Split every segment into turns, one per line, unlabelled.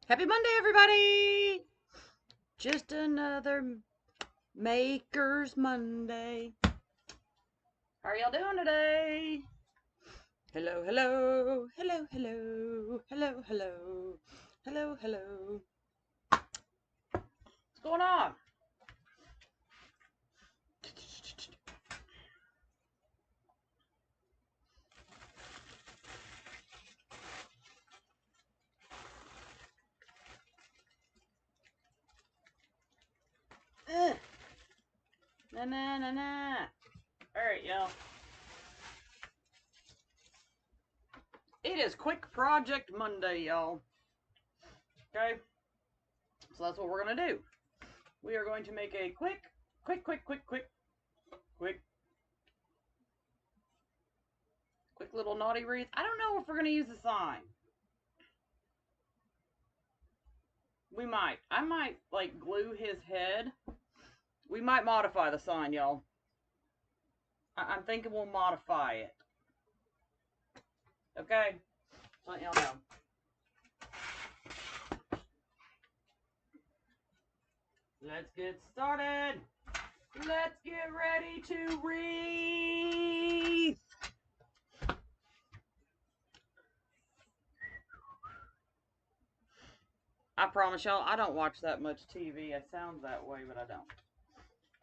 Happy Monday, everybody! Just another Maker's Monday. How are y'all doing today? Hello, hello, hello, hello, hello, hello, hello, hello. What's going on? Na na na na. Alright, y'all. It is Quick Project Monday, y'all. Okay? So that's what we're going to do. We are going to make a quick little naughty wreath. I don't know if we're going to use a sign. We might. I might, like, glue his head. We might modify the sign, y'all. I'm thinking we'll modify it. Okay? Just let y'all know. Let's get started. Let's get ready to wreath. I promise y'all, I don't watch that much TV. I sound that way, but I don't.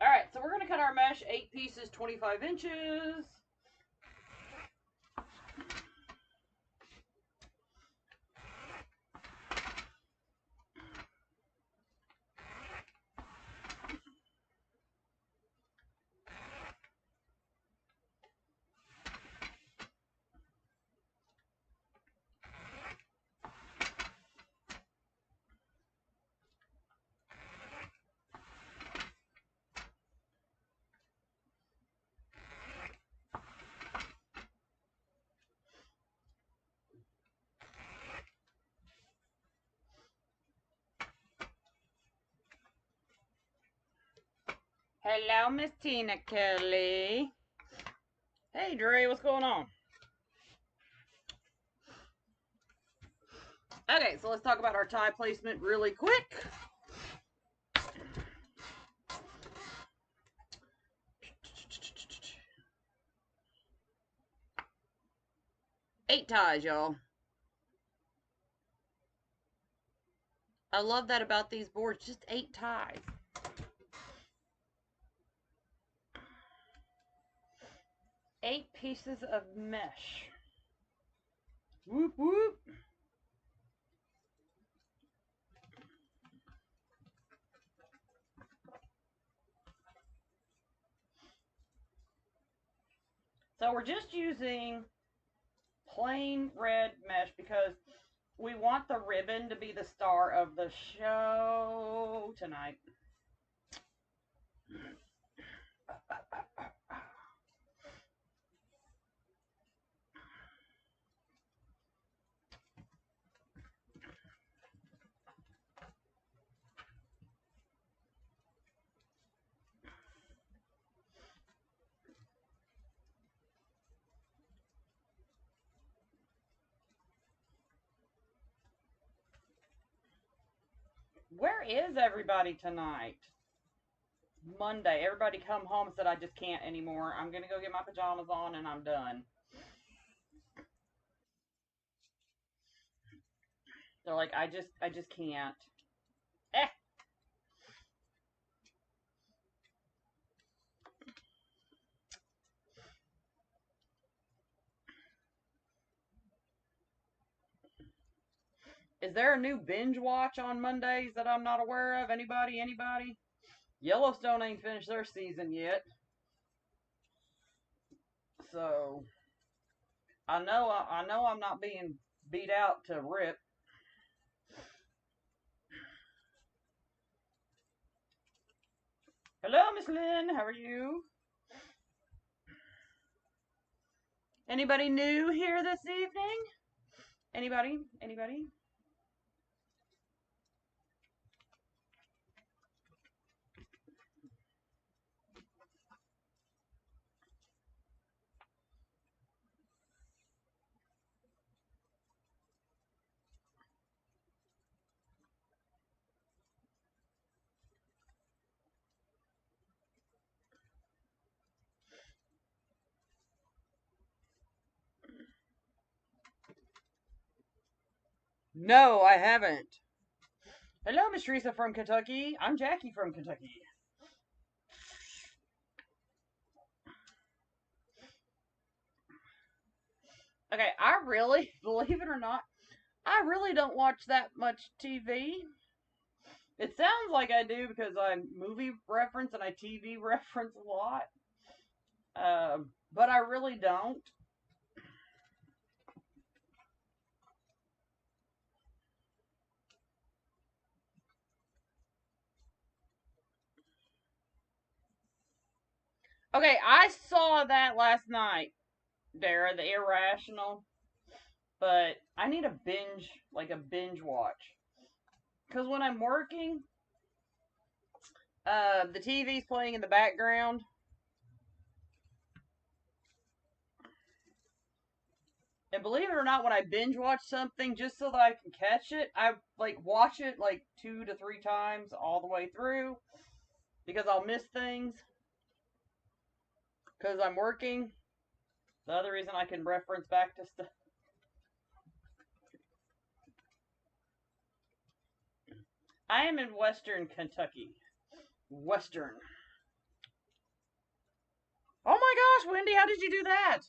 Alright, so we're going to cut our mesh 8 pieces, 25 inches. Hello, Miss Tina Kelly. Hey, Dre, what's going on? Okay, so let's talk about our tie placement really quick. Eight ties, y'all. I love that about these boards, just 8 ties. Eight pieces of mesh. Whoop, whoop. So we're just using plain red mesh because we want the ribbon to be the star of the show tonight. Where is everybody tonight? Monday. Everybody come home and said, I just can't anymore. I'm going to go get my pajamas on and I'm done. They're like, I just can't. Eh. Is there a new binge watch on Mondays that I'm not aware of? Anybody? Anybody? Yellowstone ain't finished their season yet. So I know I'm not being beat out to rip. Hello, Miss Lynn. How are you? Anybody new here this evening? Anybody? Anybody? No, I haven't. Hello, Miss Teresa from Kentucky. I'm Jackie from Kentucky. Okay, I really, believe it or not, I really don't watch that much TV. It sounds like I do because I movie reference and I TV reference a lot. But I really don't. Okay, I saw that last night, Dara, the Irrational. But I need a binge, like a binge watch. Because when I'm working, the TV's playing in the background. And believe it or not, when I binge watch something just so that I can catch it, I like watch it like 2 to 3 times all the way through because I'll miss things because I'm working. The other reason I can reference back to stuff. I am in Western Kentucky. Western. Oh my gosh, Wendy, how did you do that?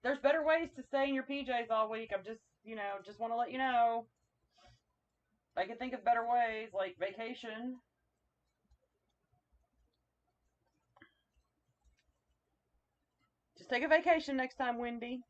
There's better ways to stay in your PJs all week. I'm just, just want to let you know. I can think of better ways, like vacation. Just take a vacation next time, Wendy.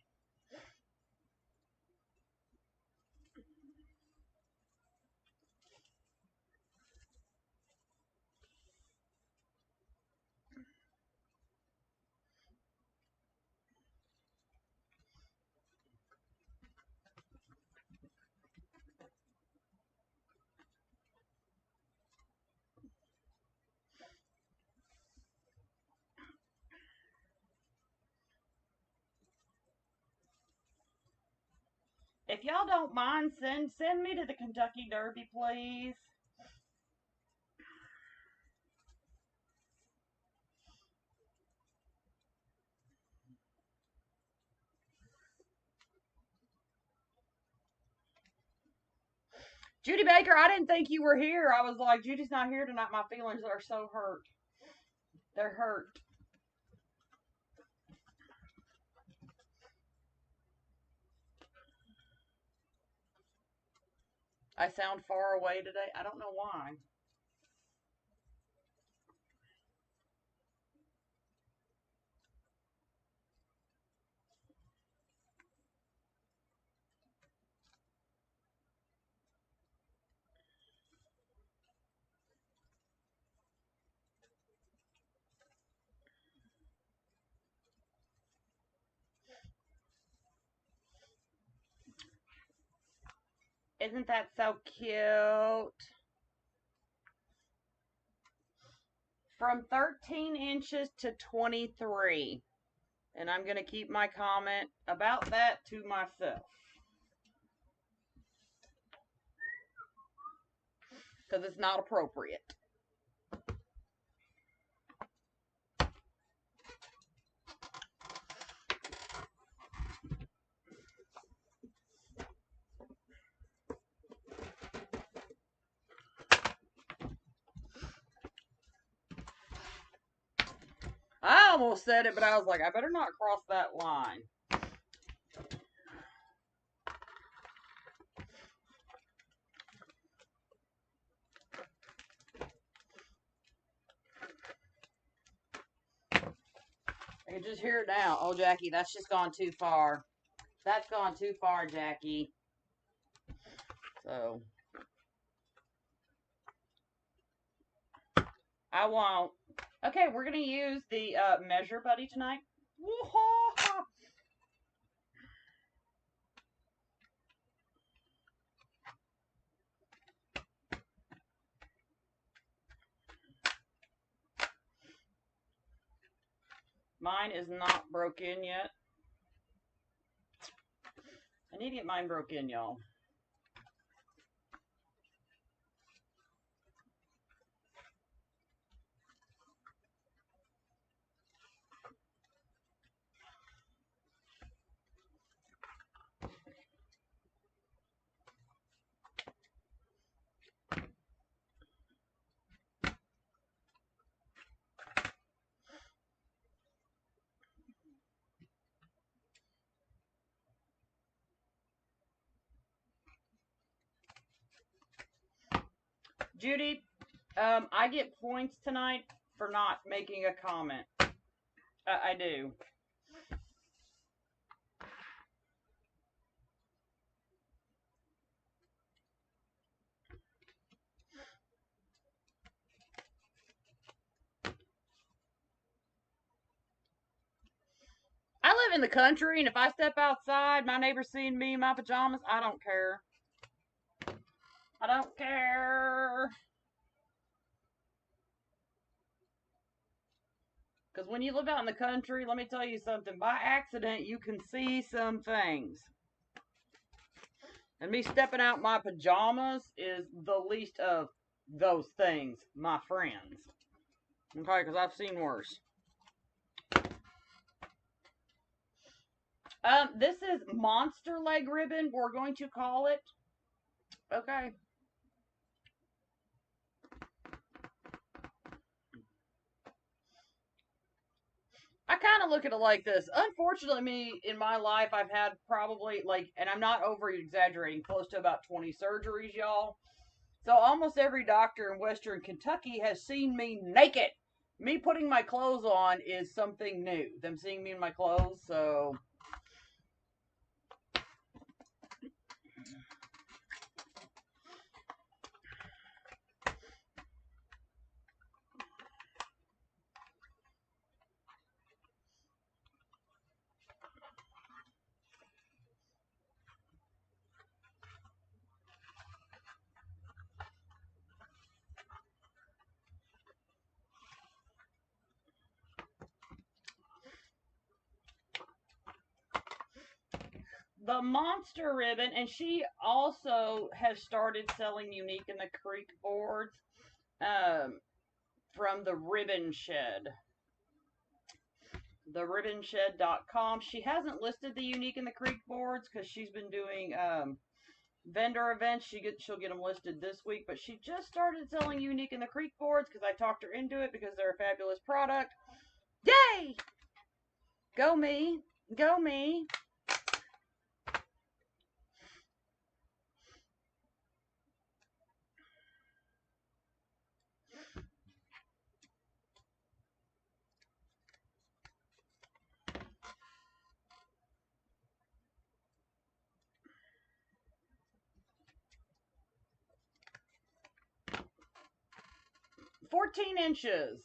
If y'all don't mind, send me to the Kentucky Derby, please. Judy Baker, I didn't think you were here. I was like, Judy's not here tonight. My feelings are so hurt. They're hurt. I sound far away today. I don't know why. Isn't that so cute? From 13 inches to 23. And I'm going to keep my comment about that to myself. Because it's not appropriate. I almost said it, but I was like, I better not cross that line. I can just hear it now. Oh, Jackie, that's just gone too far. That's gone too far, Jackie. So, I won't. Okay, we're going to use the Measure Buddy tonight. Woo-ha-ha! Mine is not broken yet. I need to get mine broken, y'all. Judy, I get points tonight for not making a comment. I do. I live in the country, and if I step outside, my neighbor's seeing me in my pajamas, I don't care. I don't care. Because when you live out in the country, let me tell you something. By accident, you can see some things. And me stepping out my pajamas is the least of those things, my friends. Okay, because I've seen worse. This is monster leg ribbon, we're going to call it. Okay. I kind of look at it like this. Unfortunately, me, in my life, I've had probably, like, and I'm not over exaggerating, close to about 20 surgeries, y'all. So almost every doctor in Western Kentucky has seen me naked. Me putting my clothes on is something new. Them seeing me in my clothes, so 'The monster ribbon, and she also has started selling Unique in the Creek boards um, from the Ribbon Shed. TheRibbonShed.com. She hasn't listed the Unique in the Creek boards because she's been doing vendor events. She'll get them listed this week, but she just started selling Unique in the Creek boards because I talked her into it because they're a fabulous product. Yay! Go me! Go me! $14 inches.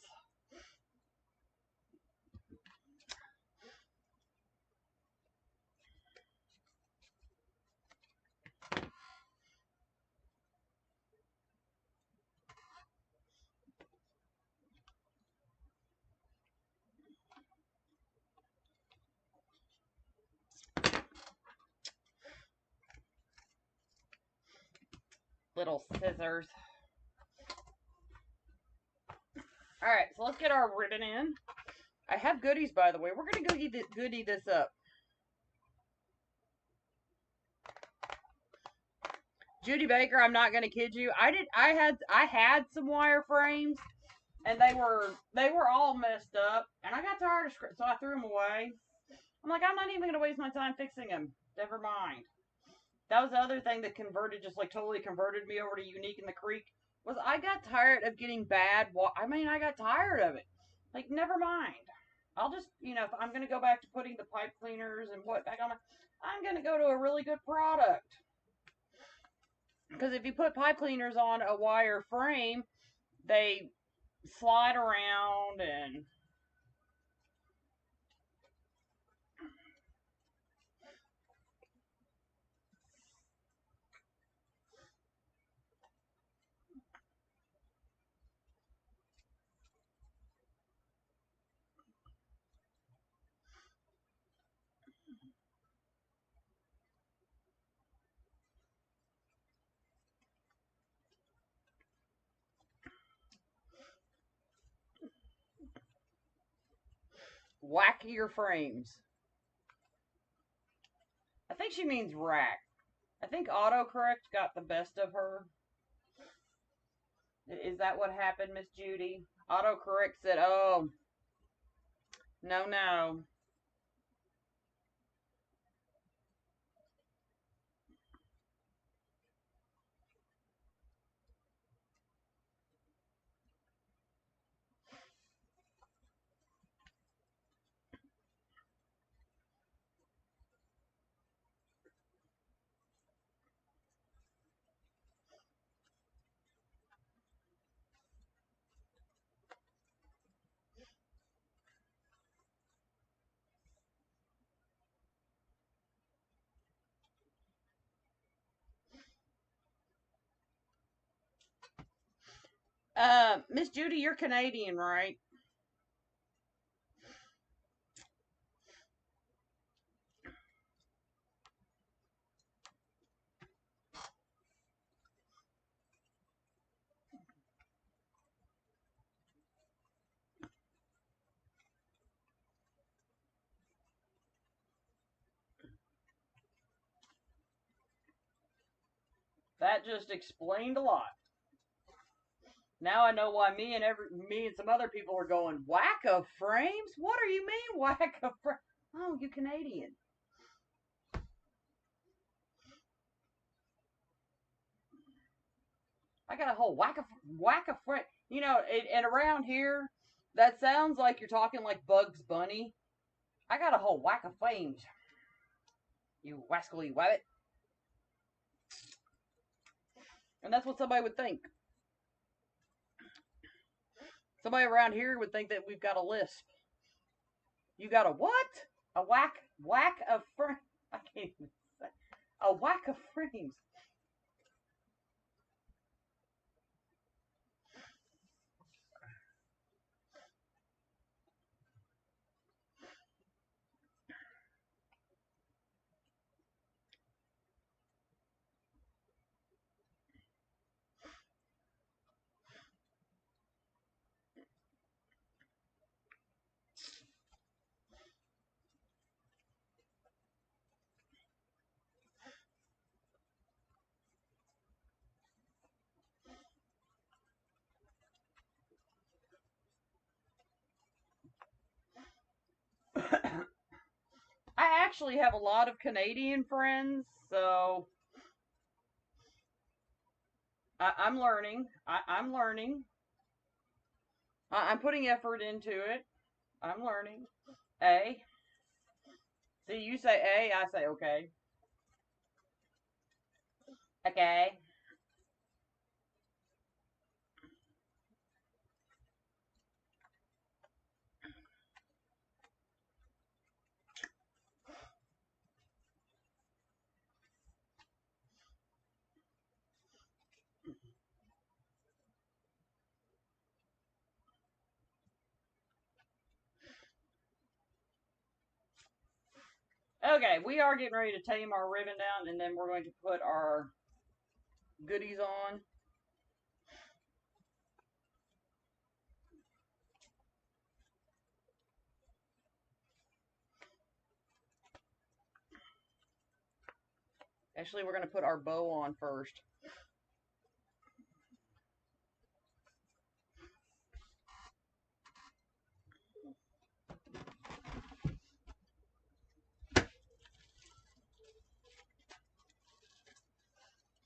Little scissors. Alright, so let's get our ribbon in. I have goodies, by the way. We're going to go goodie this up. Judy Baker, I'm not going to kid you. I had some wireframes, and they were all messed up, and I got tired of script, so I threw them away. I'm like, I'm not even going to waste my time fixing them. Never mind. That was the other thing that just like totally converted me over to Unique in the Creek, was I got tired of getting bad. I got tired of it. Like, never mind. I'll just, if I'm going to go back to putting the pipe cleaners and what back on, I'm going to go to a really good product. Because if you put pipe cleaners on a wire frame, they slide around and whack your frames. I think she means rack. I think autocorrect got the best of her. Is that what happened, Miss Judy? Autocorrect said, oh, no, no. Miss Judy, you're Canadian, right? That just explained a lot. Now I know why me and some other people are going, whack of frames? What do you mean whack of frames? Oh, you Canadian. I got a whole whack of frame. You know, and around here, that sounds like you're talking like Bugs Bunny. I got a whole whack of frames. You wascally wabbit. And that's what somebody would think. Somebody around here would think that we've got a lisp. You got a what? A whack of frames. I can't even say. A whack of frames. I actually have a lot of Canadian friends, so I'm learning. I'm learning. I'm putting effort into it. I'm learning. A. See, you say A, I say okay. Okay. Okay, we are getting ready to tame our ribbon down, and then we're going to put our goodies on. Actually, we're going to put our bow on first.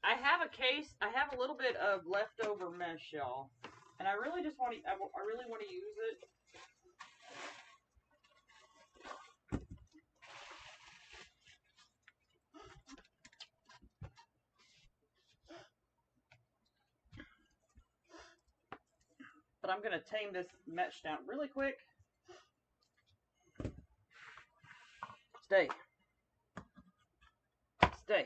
I have a case, I have a little bit of leftover mesh, y'all. And I really just want to, I really want to use it. But I'm going to tame this mesh down really quick. Stay. Stay.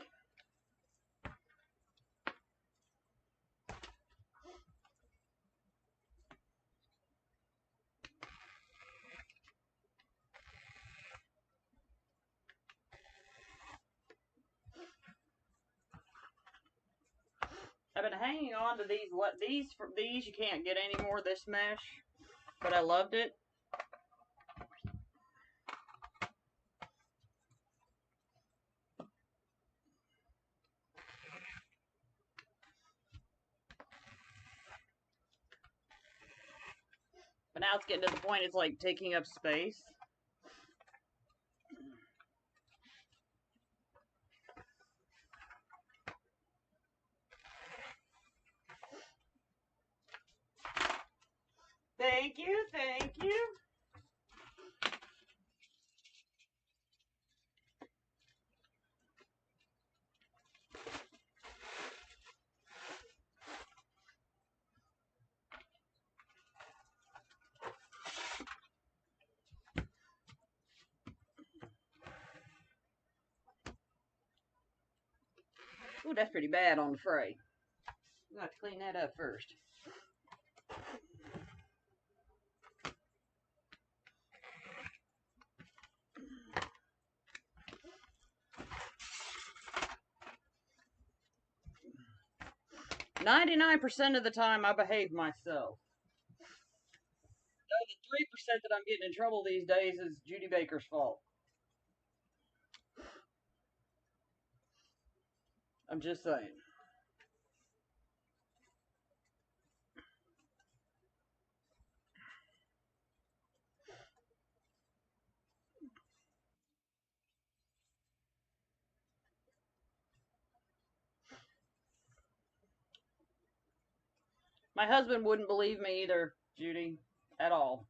I've been hanging on to these. These you can't get any more of this mesh, but I loved it. But now it's getting to the point it's like taking up space. Thank you, thank you. Ooh, that's pretty bad on the fray. I'm going to have to clean that up first. 99% of the time, I behave myself. So the 3% that I'm getting in trouble these days is Judy Baker's fault. I'm just saying. My husband wouldn't believe me either, Judy, at all.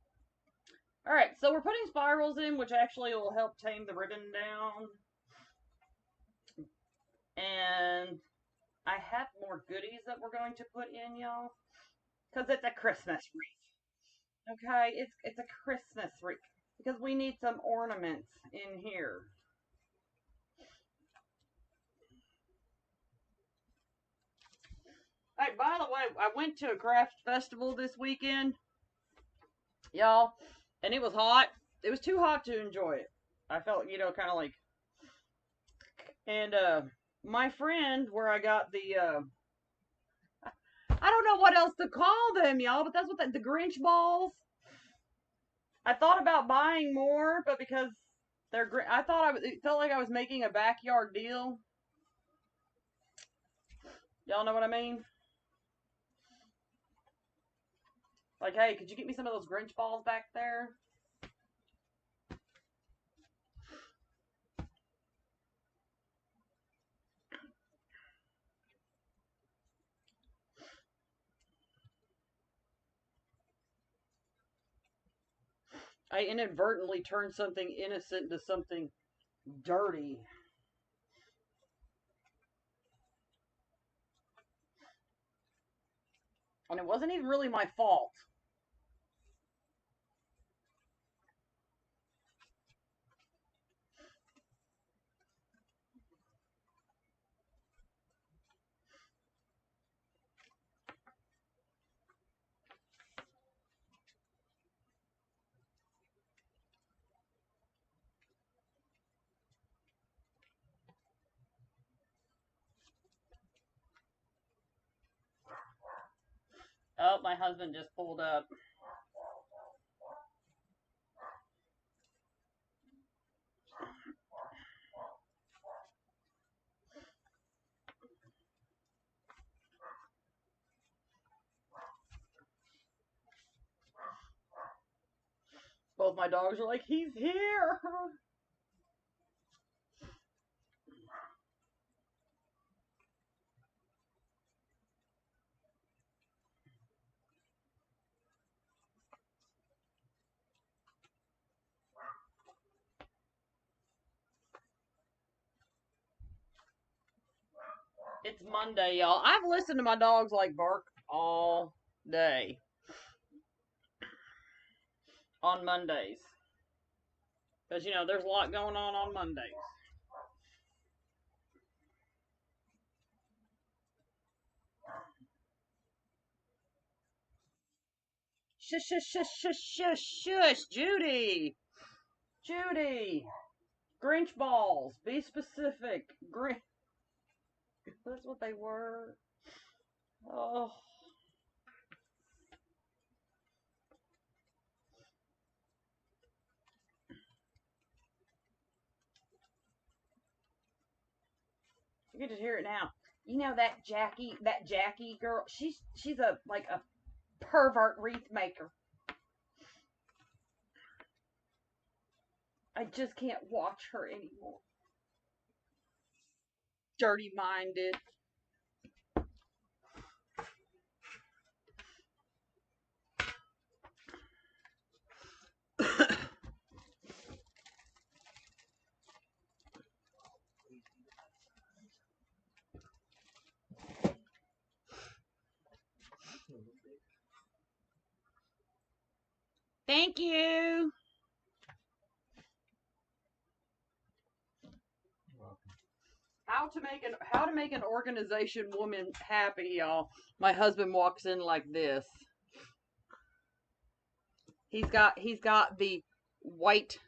All right, so we're putting spirals in, which actually will help tame the ribbon down. And I have more goodies that we're going to put in, y'all, because it's a Christmas wreath. Okay, it's a Christmas wreath because we need some ornaments in here. Hey, by the way, I went to a craft festival this weekend, y'all, and it was hot. It was too hot to enjoy it. I felt, kind of like, and my friend, where I got the, I don't know what else to call them, y'all, but that's what the Grinch balls. I thought about buying more, but because I thought it felt like I was making a backyard deal. Y'all know what I mean? Like, hey, could you get me some of those Grinch balls back there? I inadvertently turned something innocent into something dirty. And it wasn't even really my fault. Oh, my husband just pulled up. Both my dogs are like, he's here. It's Monday, y'all. I've listened to my dogs like bark all day on Mondays. Because, there's a lot going on Mondays. Shush, shush, shush, shush, shush, shush, Judy. Judy. Grinch balls. Be specific. Grinch. That's what they were. Oh. You can just hear it now. That Jackie girl, she's a pervert wreath maker. I just can't watch her anymore. Dirty minded. Thank you. How to make an organization woman happy, y'all. My husband walks in like this. He's got the white.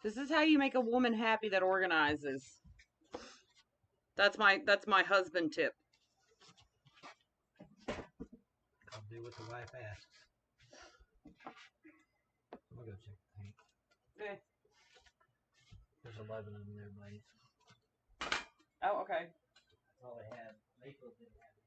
This is how you make a woman happy that organizes. That's my husband tip.
I'll do what the wife asks. I'm gonna go check the paint.
Okay.
There's 11 of them there, buddies.
Oh, okay.
That's all they had. Maple didn't have any.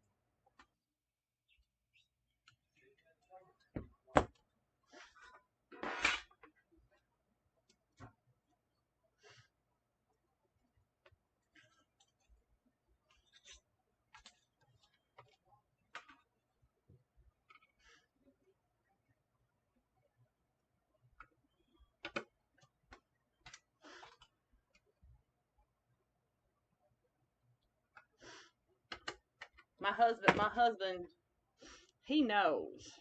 My husband, he knows.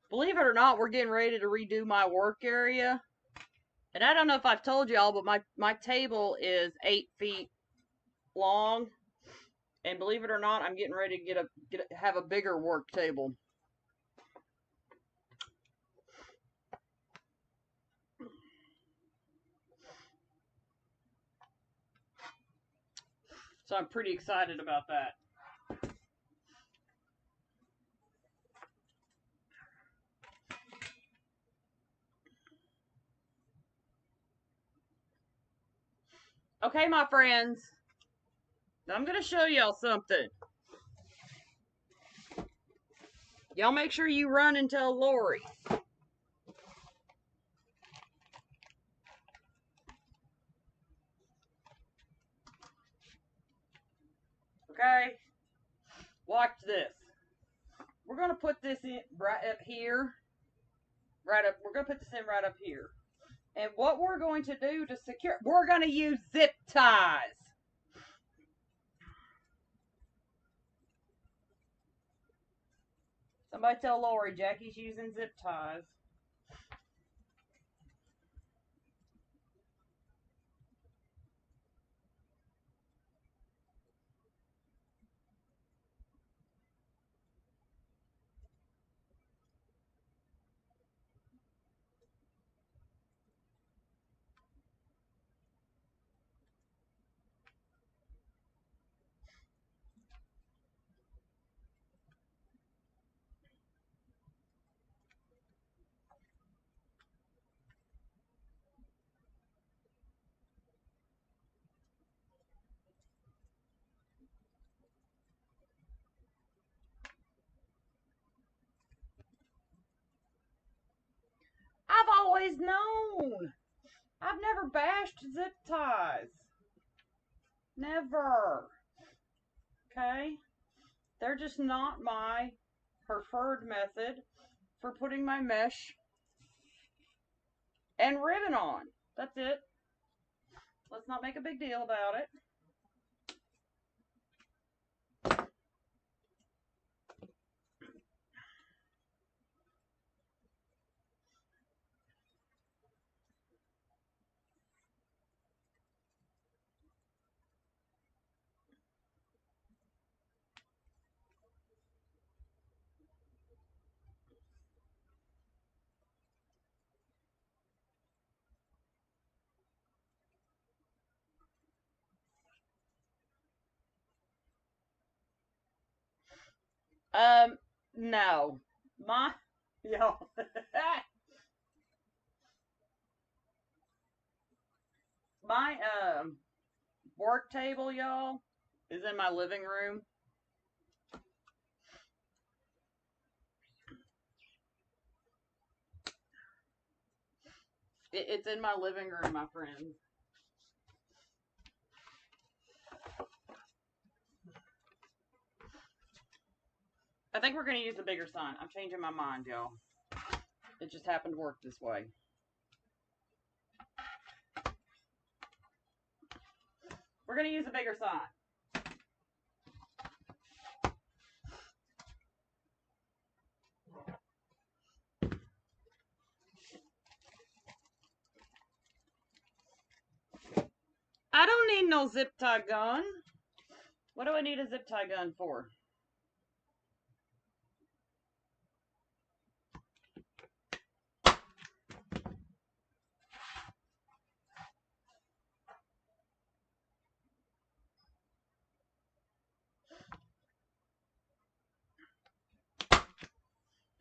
Believe it or not, we're getting ready to redo my work area. And I don't know if I've told y'all, but my table is 8 feet long. And believe it or not, I'm getting ready to have a bigger work table. So I'm pretty excited about that. Okay, my friends. I'm going to show y'all something. Y'all make sure you run and tell Laurie. Okay? Watch this. We're going to put this in right up here. We're going to put this in right up here. And what we're going to do to secure, we're going to use zip ties. Somebody tell Laurie, Jackie's using zip ties. I've always known. I've never bashed zip ties. Never. Okay? They're just not my preferred method for putting my mesh and ribbon on. That's it. Let's not make a big deal about it. No. Yo. My, work table, y'all, is in my living room. It's in my living room, my friends. I think we're going to use a bigger sign. I'm changing my mind, y'all. It just happened to work this way. We're going to use a bigger sign. I don't need no zip tie gun. What do I need a zip tie gun for?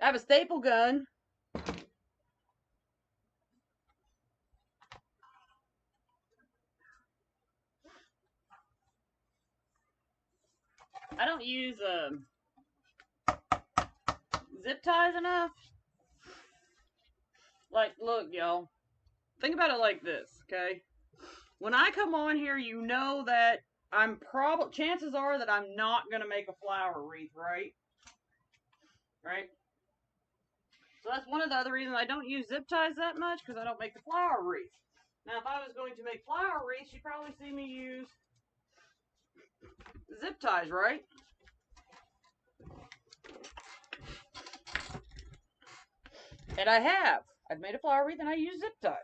I have a staple gun. I don't use zip ties enough. Like, look, y'all. Think about it like this, okay? When I come on here, you know that chances are that I'm not going to make a flower wreath, right? Right? So that's one of the other reasons I don't use zip ties that much, because I don't make the flower wreath. Now, if I was going to make flower wreaths, you'd probably see me use zip ties, right? And I have. I've made a flower wreath and I use zip ties.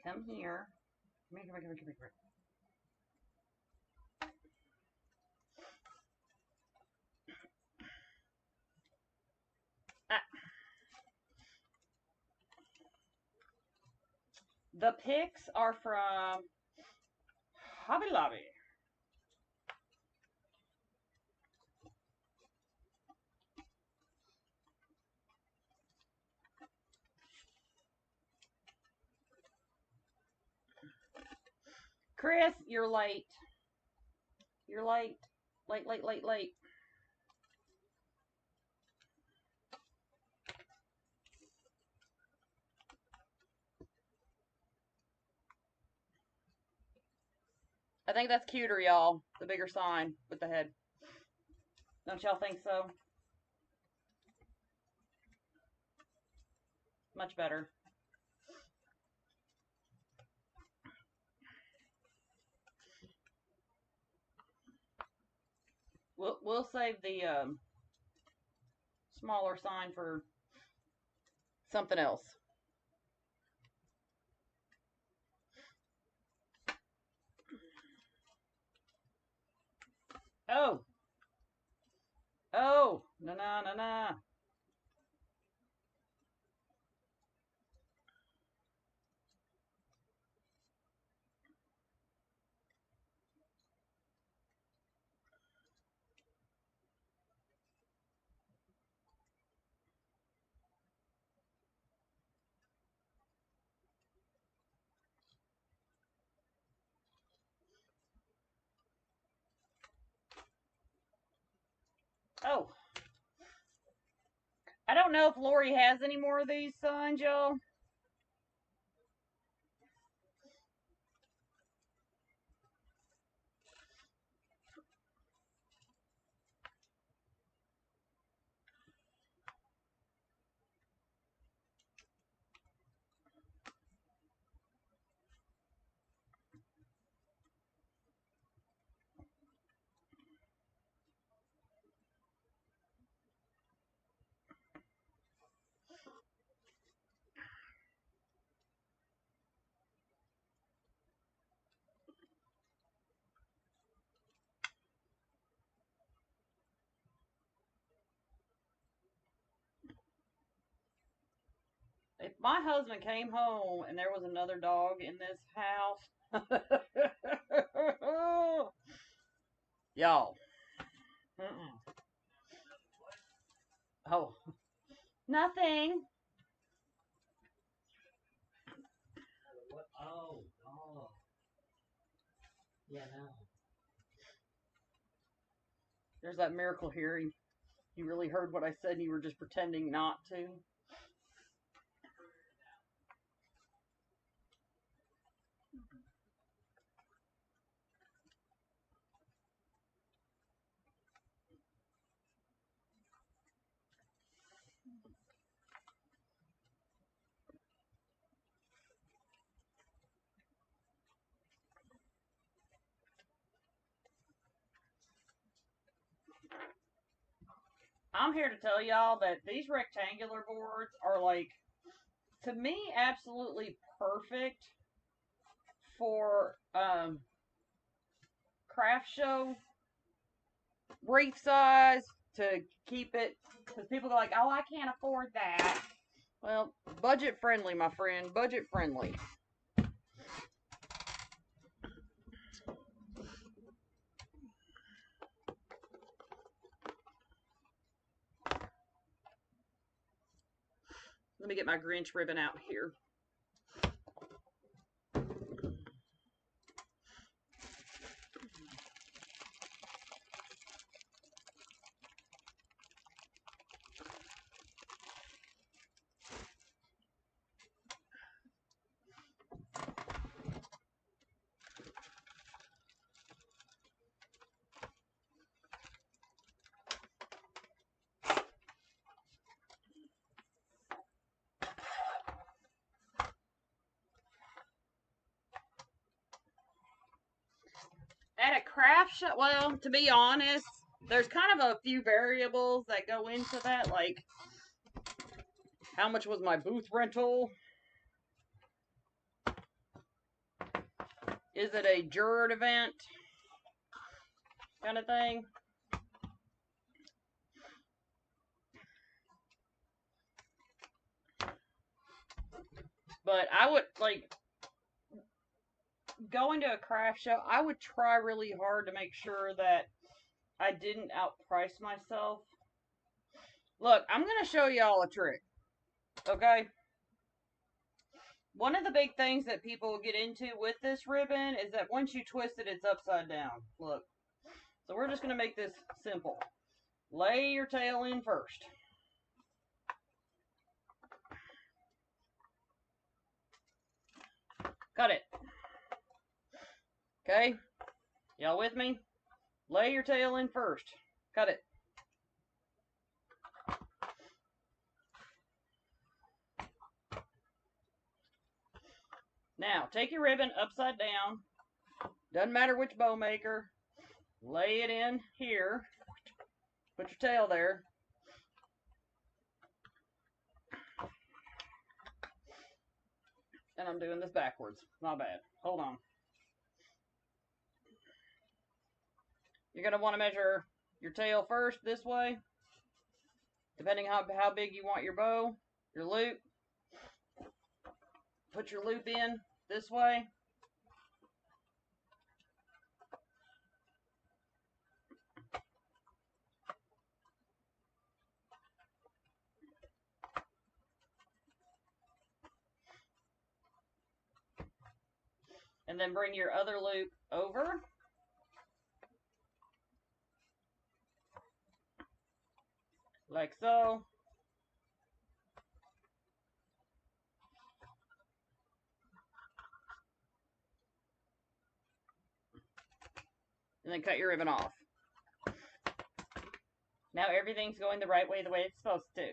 Come here. Come here, come here, come here, come here. Ah. The pics are from Hobby Lobby. Chris, you're late. You're late. Late, late, late, late. I think that's cuter, y'all. The bigger sign with the head. Don't y'all think so? Much better. We'll save the smaller sign for something else. Oh. Oh. Na. Oh. I don't know if Laurie has any more of these signs, y'all. If my husband came home and there was another dog in this house, y'all. Oh, nothing.
What? Oh, oh. Yeah, no.
There's that miracle here. You really heard what I said and you were just pretending not to. I'm here to tell y'all that these rectangular boards are, like, to me, absolutely perfect for craft show wreath size, to keep it, because people go like, oh, I can't afford that. Well, budget friendly, my friend, budget friendly. Let me get my Grinch ribbon out here. At a craft shop, well, to be honest, there's kind of a few variables that go into that, like how much was my booth rental? Is it a juror event? Kind of thing. But I would, like, going to a craft show, I would try really hard to make sure that I didn't outprice myself. Look, I'm going to show y'all a trick. Okay? One of the big things that people get into with this ribbon is that once you twist it, it's upside down. Look. So we're just going to make this simple. Lay your tail in first. Cut it. Okay? Y'all with me? Lay your tail in first. Cut it. Now, take your ribbon upside down. Doesn't matter which bow maker. Lay it in here. Put your tail there. And I'm doing this backwards. Not bad. Hold on. You're going to want to measure your tail first this way. Depending on how big you want your bow, your loop. Put your loop in this way. And then bring your other loop over. Like so. And then cut your ribbon off. Now everything's going the right way, the way it's supposed to.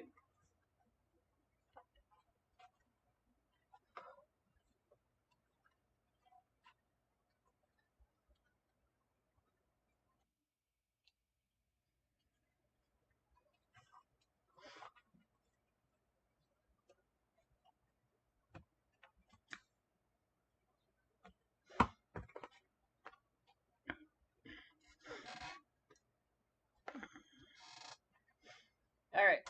All right.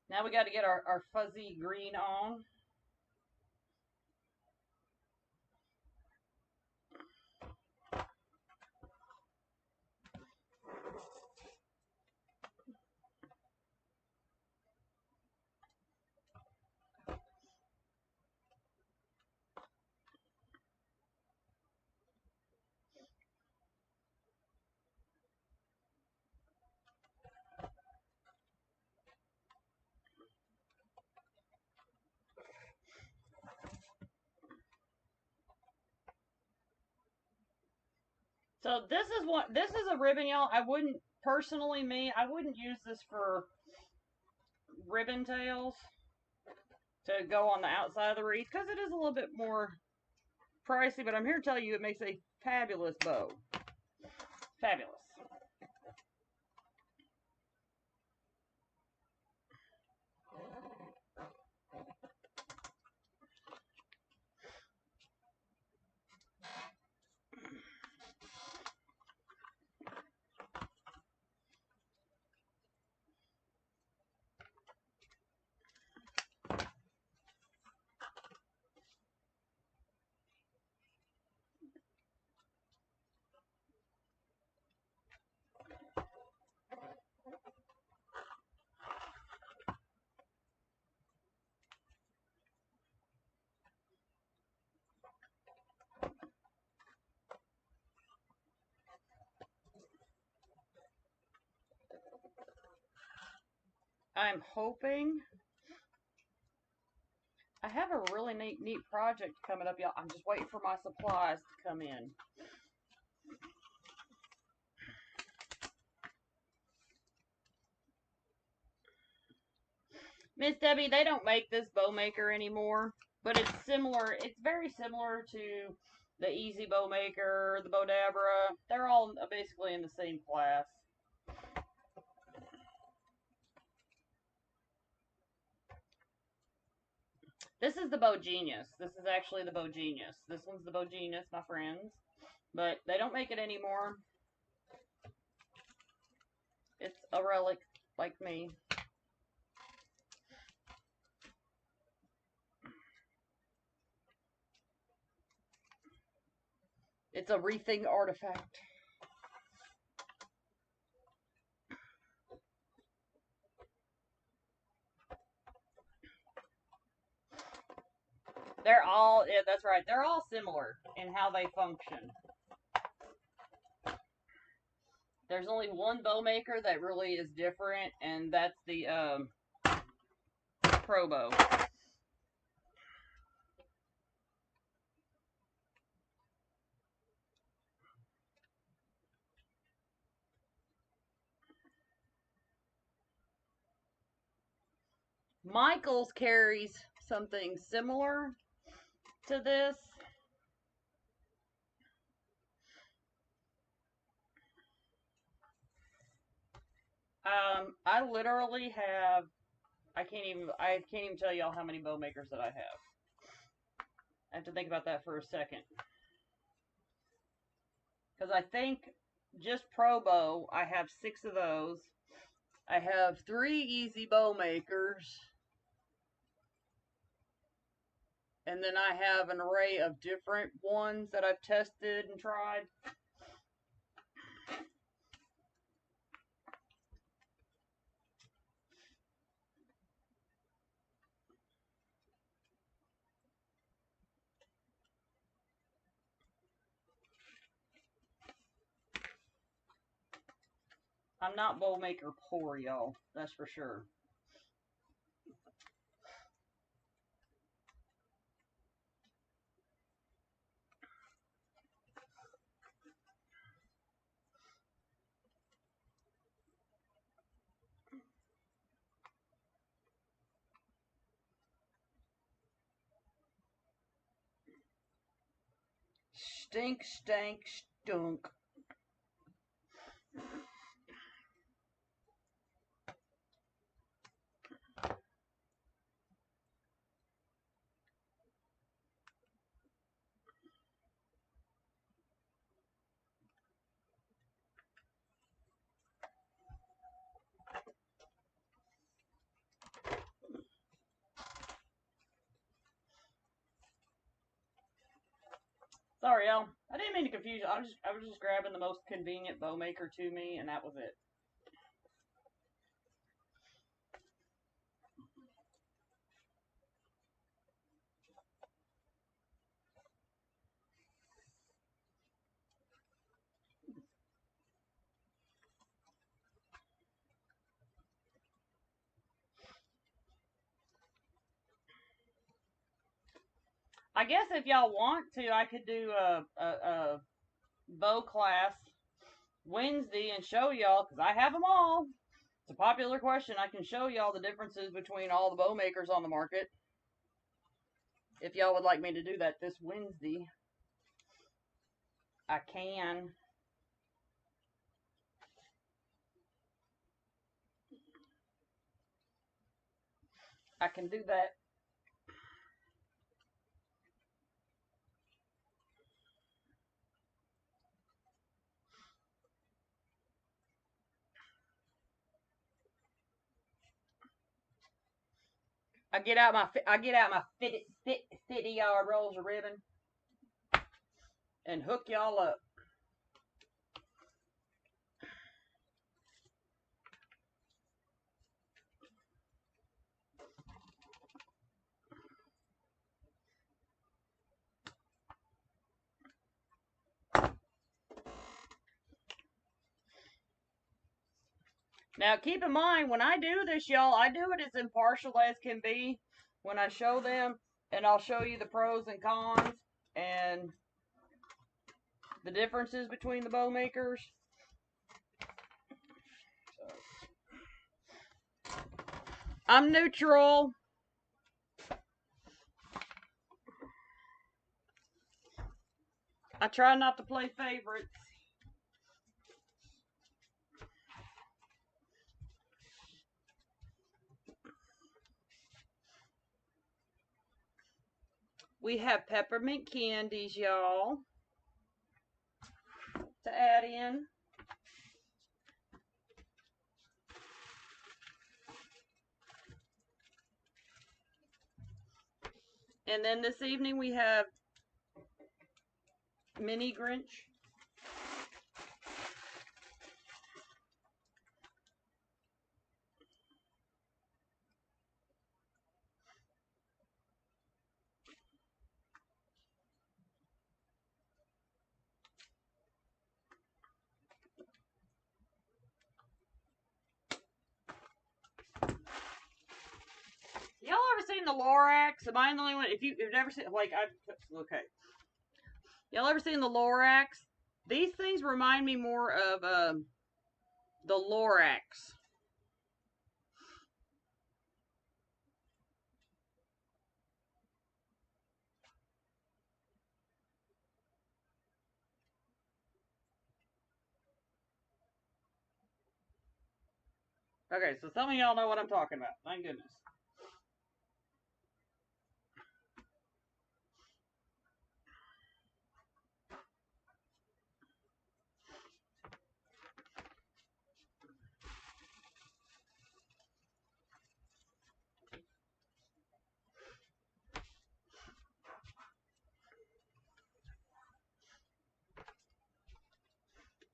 Now we got to get our fuzzy green on. So this is a ribbon, y'all. I wouldn't, personally I wouldn't use this for ribbon tails to go on the outside of the wreath because it is a little bit more pricey, but I'm here to tell you it makes a fabulous bow. Fabulous. I'm hoping. I have a really neat project coming up, y'all. I'm just waiting for my supplies to come in. Miss Debbie, they don't make this bow maker anymore, but it's similar. It's very similar to the Easy Bow Maker, the Bodabra. They're all basically in the same class. This is the Bow Genius. This is actually the Bow Genius. This one's the Bow Genius, my friends. But they don't make it anymore. It's a relic like me. It's a wreathing artifact. They're all, yeah, that's right. They're all similar in how they function. There's only one bow maker that really is different, and that's the Pro Bow. Michaels carries something similar to this. I literally have, I can't even tell y'all how many bow makers that I have. I have to think about that for a second. Because I think just Pro Bow, I have 6 of those. I have 3 Easy Bow makers. And then I have an array of different ones that I've tested and tried. I'm not bow maker poor, y'all. That's for sure. Stink, stank, stunk. Sorry, y'all. I didn't mean to confuse you. I was just grabbing the most convenient bow maker to me, and that was it. I guess if y'all want to, I could do a bow class Wednesday and show y'all, because I have them all. It's a popular question. I can show y'all the differences between all the bow makers on the market. If y'all would like me to do that this Wednesday, I can. I can do that. I get out my 50-yard rolls of ribbon and hook y'all up. Now, keep in mind, when I do this, y'all, I do it as impartial as can be when I show them, and I'll show you the pros and cons and the differences between the bow makers. I'm neutral. I try not to play favorites. We have peppermint candies, y'all, to add in. And then this evening we have mini Grinch. Y'all ever seen the Lorax? Am I the only one? If you've never seen, like, okay. Y'all ever seen the Lorax? These things remind me more of the Lorax. Okay, so some of y'all know what I'm talking about. Thank goodness.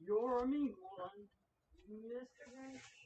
You're a mean one, Mr. Grinch.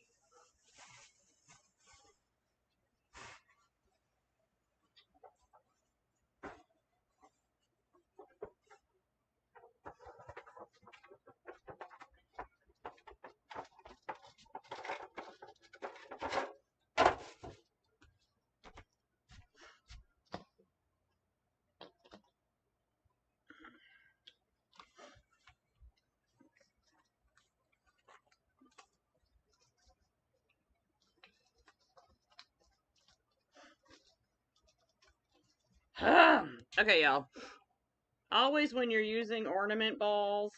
Okay, y'all. Always when you're using ornament balls,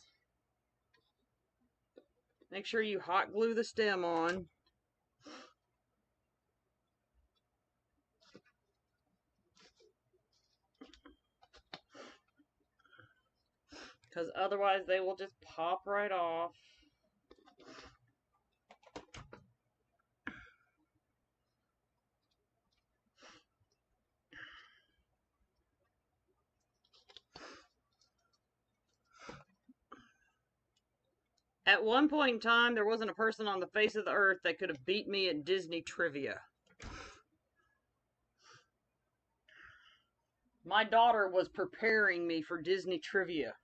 make sure you hot glue the stem on. Because otherwise they will just pop right off. At one point in time, there wasn't a person on the face of the earth that could have beat me at Disney trivia. My daughter was preparing me for Disney trivia.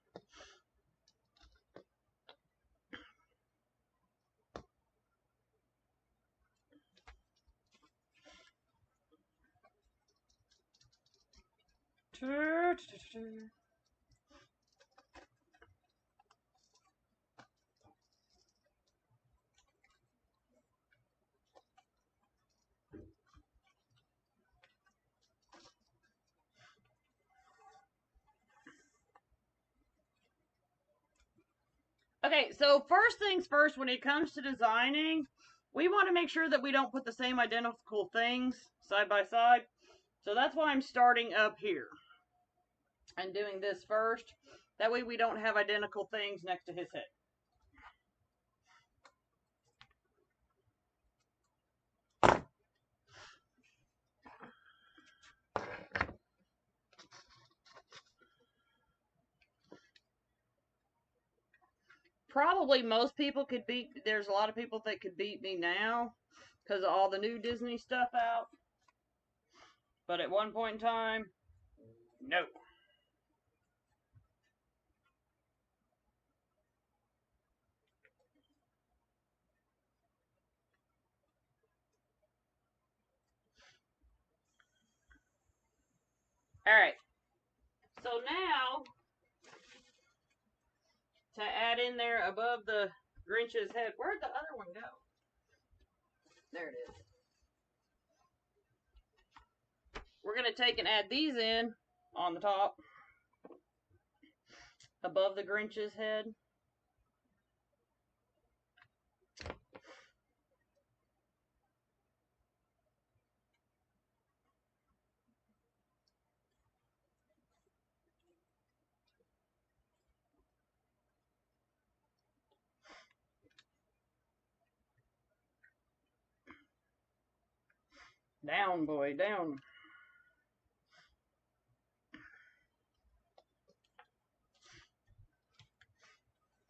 Okay, so first things first, when it comes to designing, we want to make sure that we don't put the same identical things side by side. So that's why I'm starting up here and doing this first. That way we don't have identical things next to his head. Probably most people could beat, there's a lot of people that could beat me now because of all the new Disney stuff out. But at one point in time, no. Alright. So now, to add in there above the Grinch's head, where'd the other one go? There it is. We're going to take and add these in on the top, above the Grinch's head. Down, boy, down.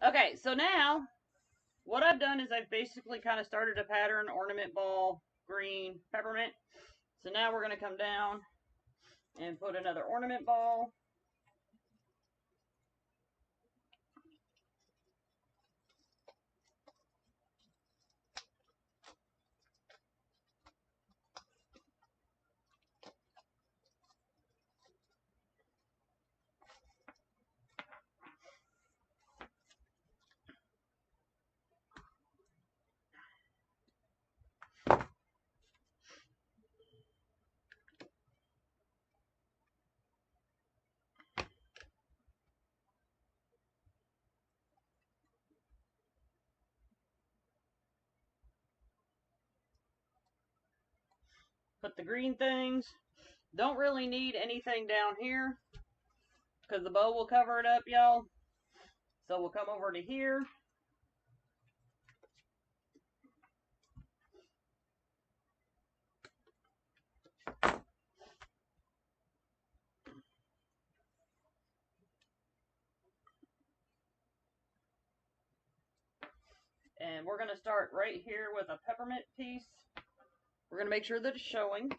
Okay, so now, what I've done is I've basically kind of started a pattern, ornament ball, green, peppermint. So now we're going to come down and put another ornament ball. Put the green things. Don't really need anything down here because the bow will cover it up, y'all. So we'll come over to here. And we're going to start right here with a peppermint piece. We're going to make sure that it's showing.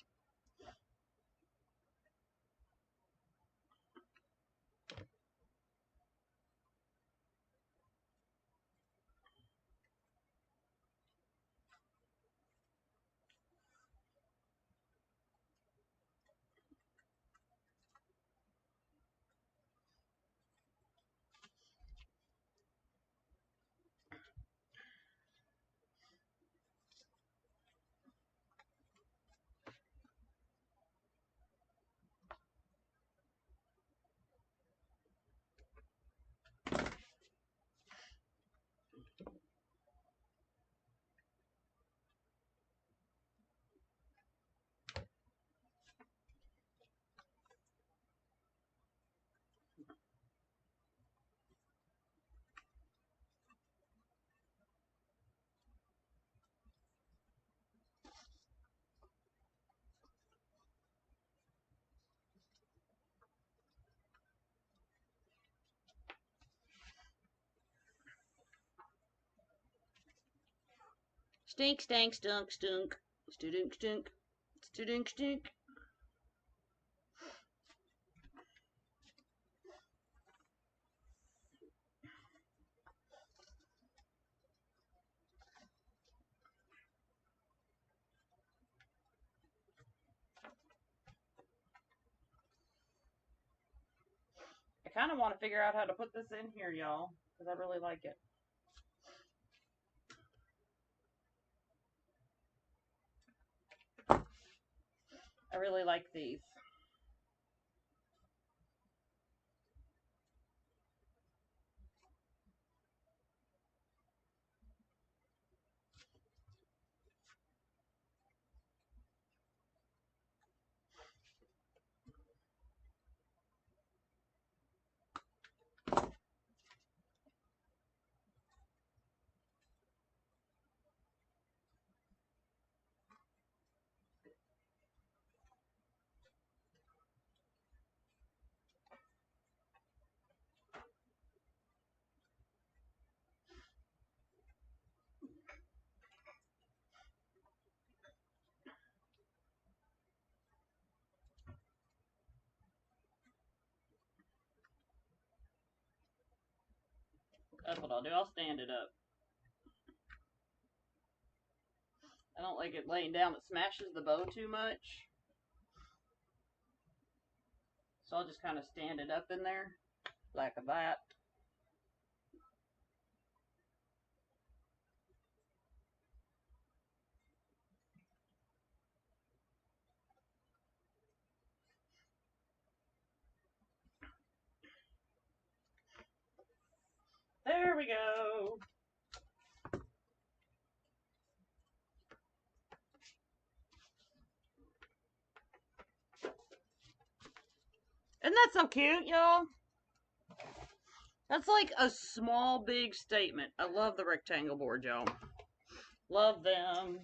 Stink, stank, stunk, stunk. Studink, stink. Studink, stink. I kind of want to figure out how to put this in here, y'all, because I really like it. I really like these. That's what I'll do. I'll stand it up. I don't like it laying down. It smashes the bow too much. So I'll just kind of stand it up in there like that. There we go. Isn't that so cute, y'all? That's like a small, big statement. I love the rectangle board, y'all. Love them.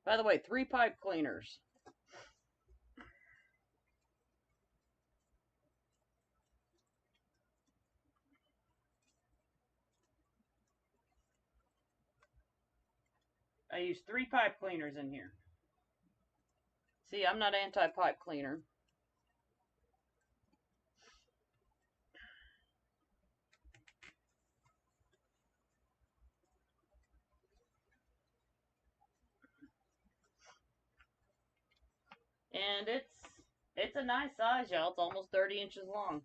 By the way, 3 pipe cleaners. I use 3 pipe cleaners in here. See, I'm not anti-pipe cleaner. And it's a nice size, y'all. It's almost 30 inches long.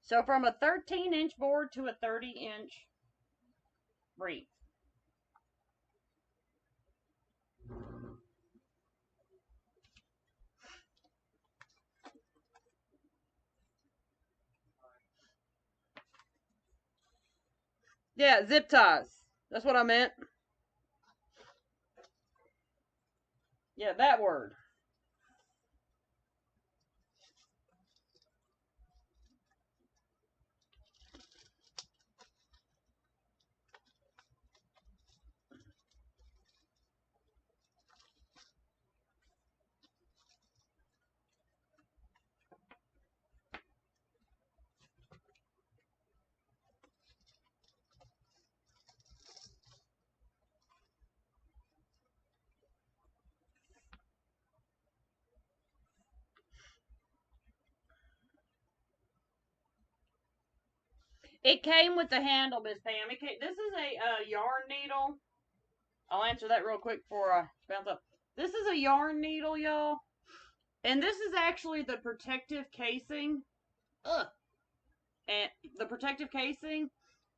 So from a 13-inch board to a 30-inch wreath. Yeah, zip ties. That's what I meant. Yeah, that word. It came with the handle, Miss Pam. This is a yarn needle. I'll answer that real quick before I bounce up. This is a yarn needle, y'all. And this is actually the protective casing. And the protective casing.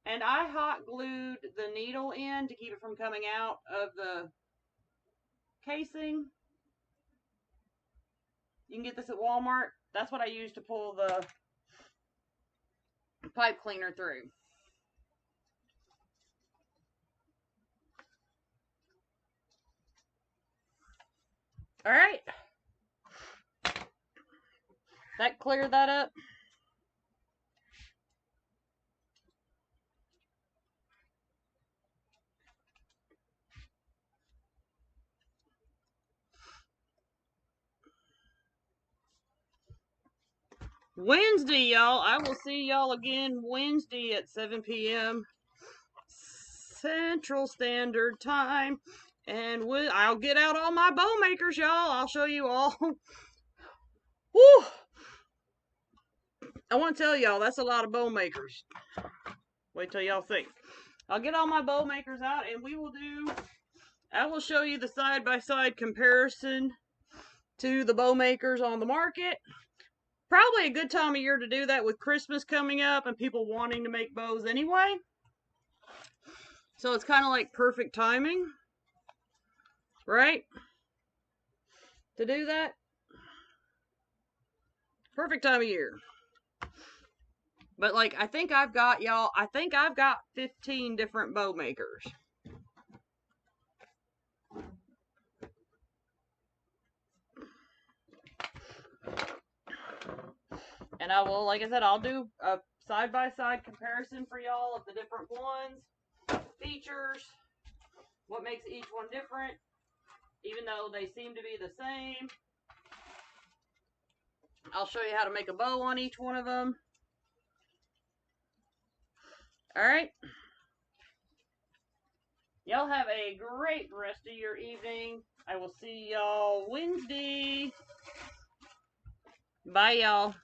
And I hot glued the needle in to keep it from coming out of the casing. You can get this at Walmart. That's what I use to pull the pipe cleaner through. All right. That cleared that up. Wednesday, y'all. I will see y'all again Wednesday at 7 p.m. Central Standard Time. And I'll get out all my bow makers, y'all. I'll show you all. Woo! I want to tell y'all, that's a lot of bow makers. Wait till y'all see. I'll get all my bow makers out, and I will show you the side-by-side comparison to the bow makers on the market. Probably a good time of year to do that with Christmas coming up and people wanting to make bows anyway. So it's kind of like perfect timing, right? To do that. Perfect time of year. But like, I think I've got 15 different bow makers. And I will, like I said, I'll do a side-by-side comparison for y'all of the different ones, features, what makes each one different, even though they seem to be the same. I'll show you how to make a bow on each one of them. Alright. Y'all have a great rest of your evening. I will see y'all Wednesday. Bye, y'all.